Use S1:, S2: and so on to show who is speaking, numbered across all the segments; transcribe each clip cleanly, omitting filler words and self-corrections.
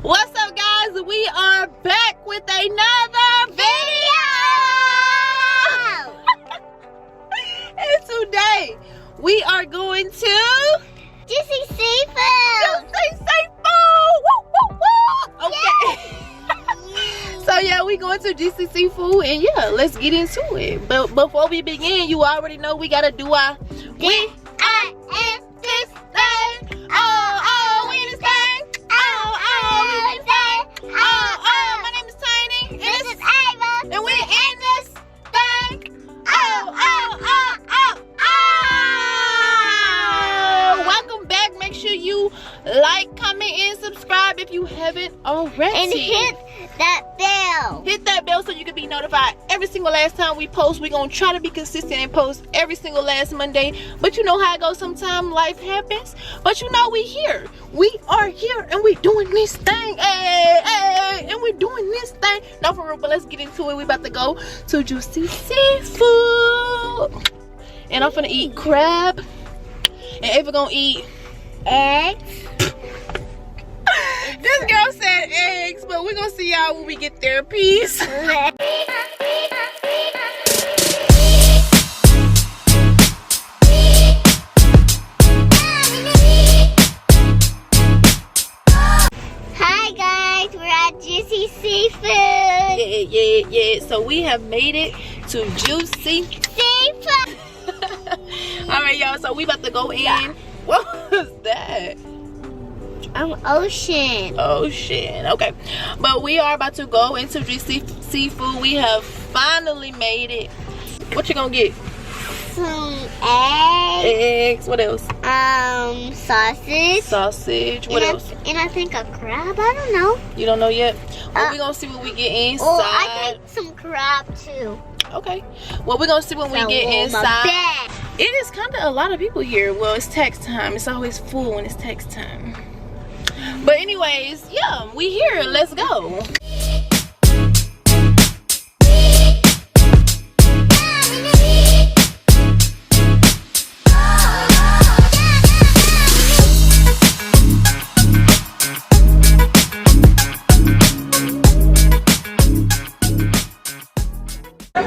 S1: What's up, guys? We are back with another video. And today we are going to
S2: Juicy Seafood.
S1: Woo, woo, woo. Okay. So yeah, we going to Juicy Seafood, and yeah, let's get into it. But before we begin, you already know we gotta do our we I am this thing. Oh, we this thing. Oh, we this thing. Oh, my name is Tiny.
S2: This is Ava.
S1: And we in this thing. Welcome back. Make sure you like, comment, and subscribe if you haven't already.
S2: And hit that bell.
S1: Hit that bell so you can be notified every single last time we post. We're going to try to be consistent and post every single last Monday. But you know how it goes sometimes. Life happens. But you know we here. We are here and we doing this thing. Hey, and we doing this thing. Not for real, but let's get into it. We about to go to Juicy Seafood. And I'm finna eat crab. And Ava gonna eat
S2: Eggs.
S1: This girl said eggs, but we're gonna see y'all when we get there. Peace.
S2: Hi guys, we're at Juicy Seafood.
S1: Yeah. So we have made it to Juicy
S2: Seafood.
S1: Alright, y'all, so we about to go in. What was that?
S2: Ocean.
S1: Ocean. Okay. But we are about to go into Juicy Seafood. We have finally made it. What you gonna get?
S2: Some eggs.
S1: Eggs. What else?
S2: Sausage.
S1: Sausage. What else?
S2: And I think a crab. I don't know.
S1: You don't know yet? Well, we're gonna see what we get inside.
S2: Oh, I think some crab too.
S1: Okay. Well, we're gonna see when we get inside. It is kind of a lot of people here. Well, it's tax time. It's always full when it's tax time. But anyways, yeah, we here. Let's go.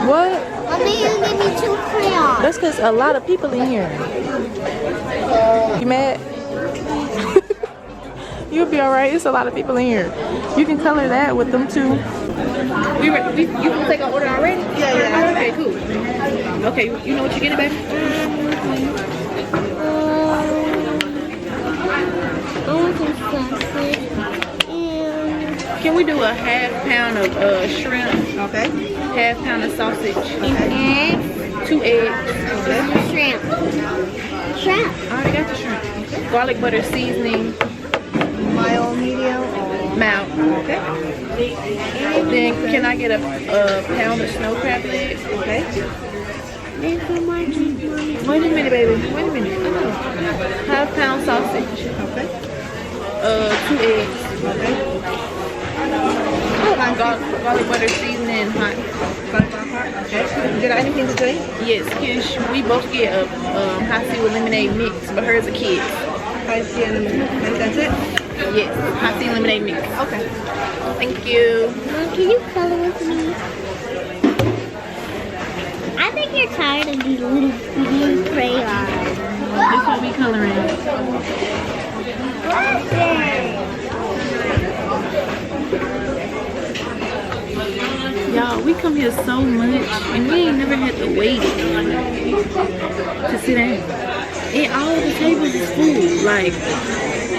S1: What?
S2: Mommy, you give me 2 crayons.
S1: That's because a lot of people in here. You mad? You'll be alright. It's a lot of people in here. You can color that with them too. You can take an order already? Yeah. Okay, cool. Okay, you know what you're getting, baby?
S2: I want some sausage.
S1: Can we do a half pound of shrimp?
S3: Okay.
S1: Half pound of sausage.
S2: Eggs.
S1: 2 eggs.
S2: Okay. Shrimp.
S1: I already got the shrimp. Garlic butter seasoning.
S3: Mild, medium,
S1: Mild.
S3: okay.
S1: Then can I get a pound of snow crab legs?
S3: Okay.
S1: Wait a minute, baby. Wait a minute. Half pound sausage.
S3: Okay.
S1: 2 eggs.
S3: Okay.
S1: Garlic butter seasoning hot.
S3: Okay. Did I anything to drink?
S1: Yes, we both get a hot tea with lemonade mix, but hers a kid.
S3: I see, and that's it?
S1: Yes, hot tea lemonade mix.
S3: Okay.
S1: Thank you.
S2: Mom, can you color with me? I think you're tired of these little blue crayons.
S1: This what we coloring. Y'all, we come here so much and we ain't never had to wait to sit down. And all the tables is full. Like,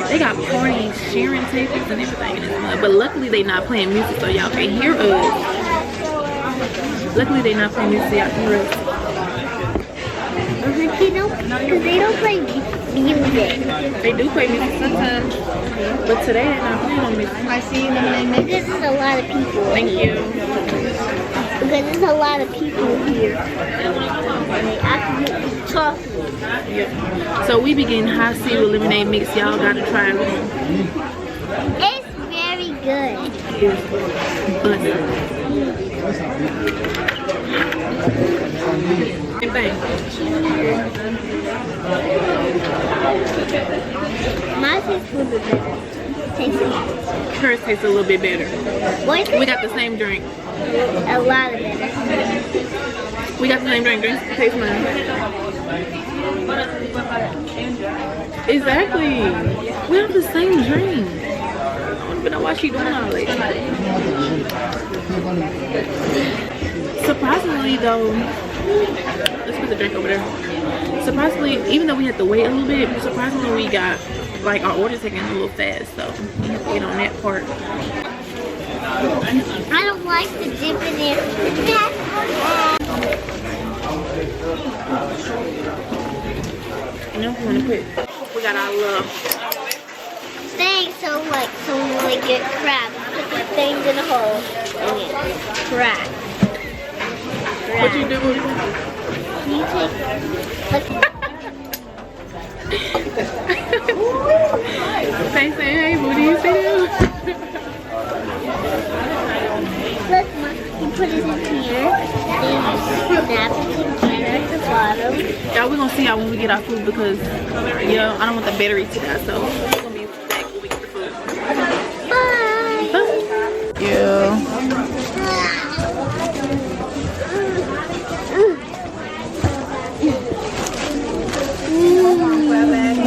S1: they got parties, sharing tables and everything in this mud. But luckily they not playing music so y'all can hear us. Luckily they not playing music so y'all can hear us.
S2: Because they don't play music.
S1: They do play music sometimes. But today they're not playing no music.
S3: I see lemonade mix.
S2: This is a lot of people.
S1: Thank you.
S2: Because there's a lot of people here. And they absolutely talking.
S1: Yep. So we be getting hot tea with lemonade mix. Y'all gotta try it.
S2: It's very good.
S1: Same thing.
S2: My taste was the best. tastes good.
S1: Hers tastes a little bit better.
S2: What is
S1: We
S2: it?
S1: got the same drink.
S2: A lot of it.
S1: We got the same drink. Drinks taste mine. Exactly. We have the same drink. I don't even know why she doing all that. Surprisingly though, let's put the drink over there. Surprisingly, even though we had to wait a little bit, surprisingly we got like our order taken a little fast, so we have to wait on that part.
S2: I don't like to dip in it.
S1: You know, we want to put, we got our little
S2: Thing, so when we get crab, put the things in a hole and get crab.
S1: what you do?
S2: You take
S1: They say, hey, booty, you see them?
S2: look, Ma, you put it in here, then you snap it together at the bottom.
S1: Y'all, we're gonna see y'all when we get our food because, yeah, I don't want the battery to die, so we're gonna be back when we get the food.
S2: Bye.
S1: Yeah.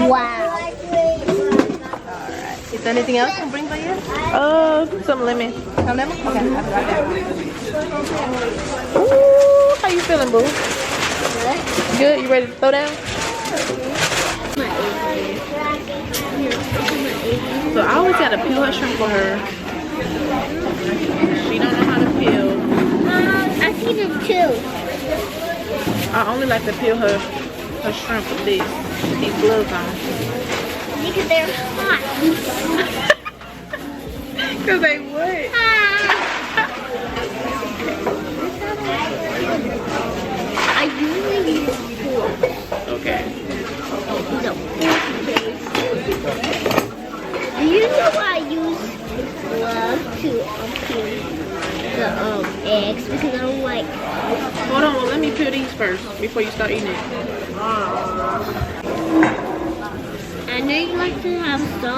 S2: Wow.
S3: Is there anything else you can bring for you?
S1: Some lemon.
S3: Some lemon? Okay, I'll be right back.
S1: Ooh, how you feeling, boo? Good? You ready to throw down? So I always gotta peel her shrimp for her. She don't know how to peel.
S2: I see them too.
S1: I only like to peel her shrimp with these gloves on.
S2: Because they're hot.
S1: Cause they would.
S2: I usually use fork.
S1: Okay.
S2: No. Do you know why I use gloves to peel the eggs? Because I don't like.
S1: Hold on, well, let me peel these first before you start eating it.
S2: I know you like to have so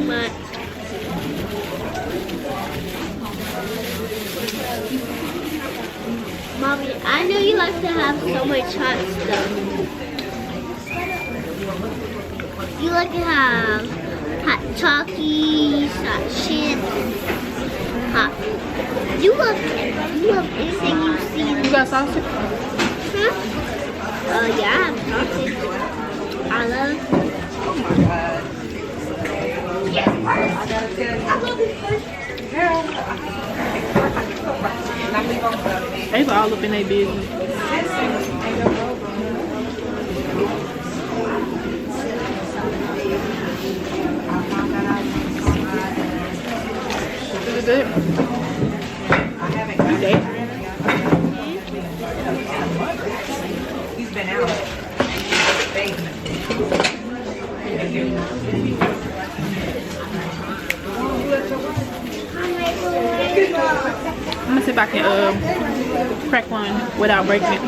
S2: much. Mommy, I know you like to have so much hot stuff. You like to have hot Takis, hot chips, hot. You love anything you see.
S1: You got sausage?
S2: Huh? Yeah, I have sausage. I love.
S3: Oh my God.
S1: They all up in their business. Is it good? You did?
S3: He's been out.
S1: I'm gonna see if I can crack one without breaking it.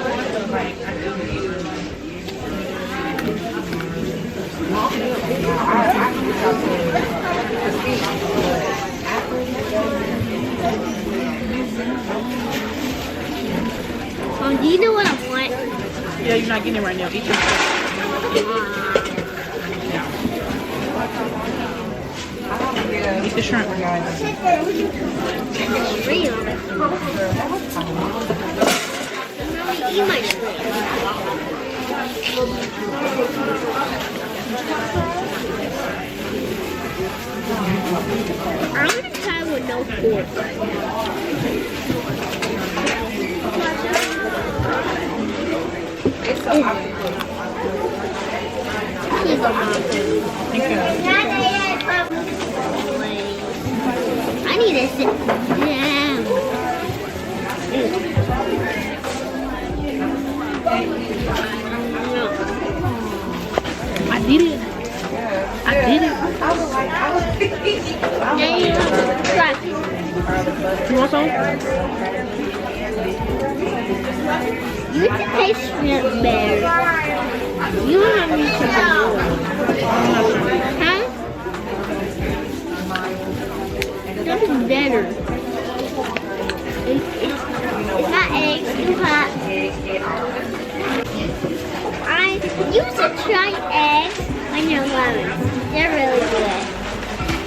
S2: Do you know what I want?
S1: Yeah, you're not getting it right now. Eat your Eat the shrimp.
S2: Real. Eat my shrimp. I'm gonna try with no fork. Please don't mind.
S1: Thank you.
S2: I need to sit down.
S1: I did it. I did it.
S2: Now you have to try.
S1: You want some?
S2: You can taste shrimp better. You don't have any shrimp. Huh? You should try eggs when you're lemon. They're really good.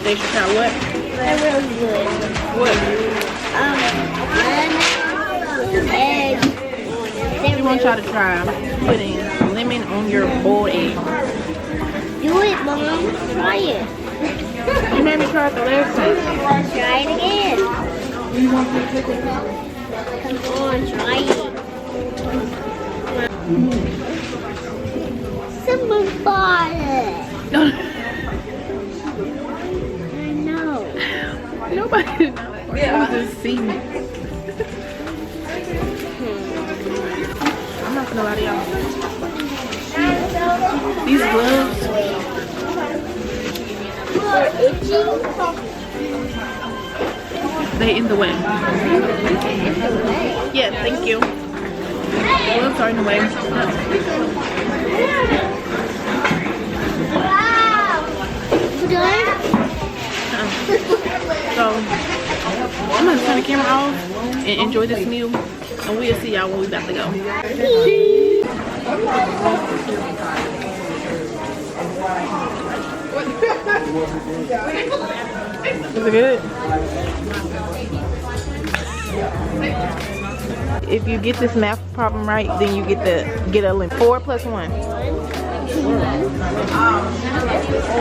S1: They should try what?
S2: They're really good.
S1: What?
S2: Lemon, eggs.
S1: You want y'all to try putting lemon on your boiled egg.
S2: Do it, Mom. Try it.
S1: You made me try it the last time.
S2: Try it again. Come on, try it. Someone bought it. I know.
S1: Nobody knows. Just see me. I'm not gonna lie to y'all. These gloves.
S2: You're itchy.
S1: They in the way. Yeah, thank you. The gloves are in the way.
S2: Wow. Done?
S1: So I'm gonna turn the camera off and enjoy this meal, and we'll see y'all when we about to go. Is it good? If you get this math problem right, then you get a limit. 4 plus 1.
S2: 1, 2, 4,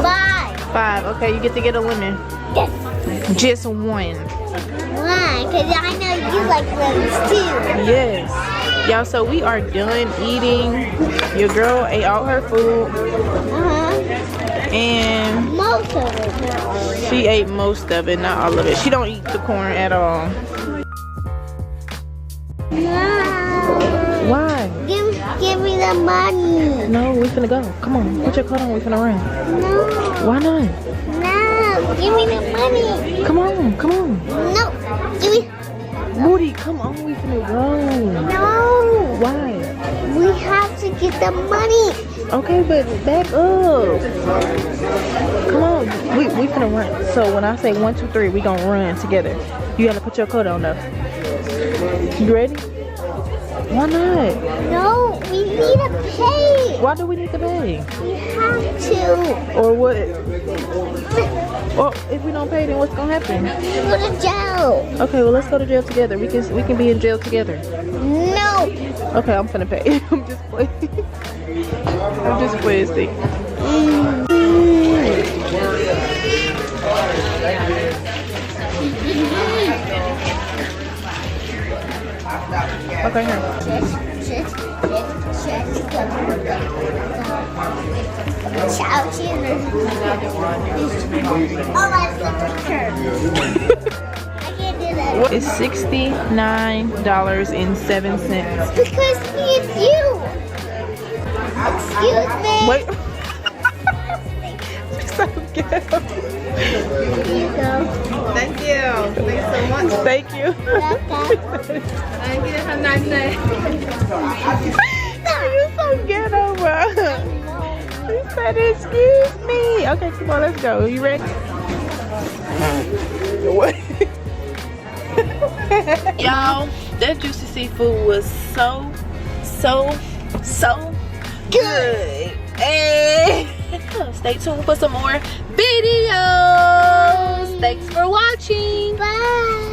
S2: 5.
S1: 5. Okay, you get to get a lemon.
S2: Yes.
S1: Just 1.
S2: Why? Because I know you like lemons too.
S1: Yes. Y'all, so we are done eating. Your girl ate all her food. And
S2: Most of it, not all of it.
S1: she ate most of it, not all of it. She don't eat the corn at all.
S2: No.
S1: Why?
S2: Give me the money.
S1: No, we finna go. Come on, put your coat on, we finna run.
S2: No.
S1: Why not?
S2: No. Give me the money.
S1: Come on, come on.
S2: No. Give me.
S1: Moody, come on, we finna run.
S2: No.
S1: Why?
S2: We have to get the money.
S1: Okay, but back up. Come on, we finna run. So when I say 1, 2, 3, we gonna run together. You gotta put your coat on though. You ready? Why not?
S2: No, we need to pay.
S1: Why do we need to pay?
S2: We have to.
S1: Or what? Well, if we don't pay, then what's gonna happen?
S2: Go to jail.
S1: Okay, well let's go to jail together. We can be in jail together.
S2: No.
S1: Okay, I'm finna pay. I'm just playing. I'm just playing, Steve. Okay, here.
S2: Ciao, cheers. Oh, that's the picture. I can't do that.
S1: It's $69.07.
S2: Because it's you. Excuse me.
S1: Wait. So good.
S2: Here you go.
S3: Thank you. Thanks so much.
S1: Thank you.
S2: Welcome.
S3: Thank you. Have a nice day.
S1: You're so ghetto, bro. He said, excuse me. Okay, come on, let's go. You ready? What? Y'all, that juicy seafood was so good. Hey. Stay tuned for some more videos. Thanks for watching.
S2: Bye.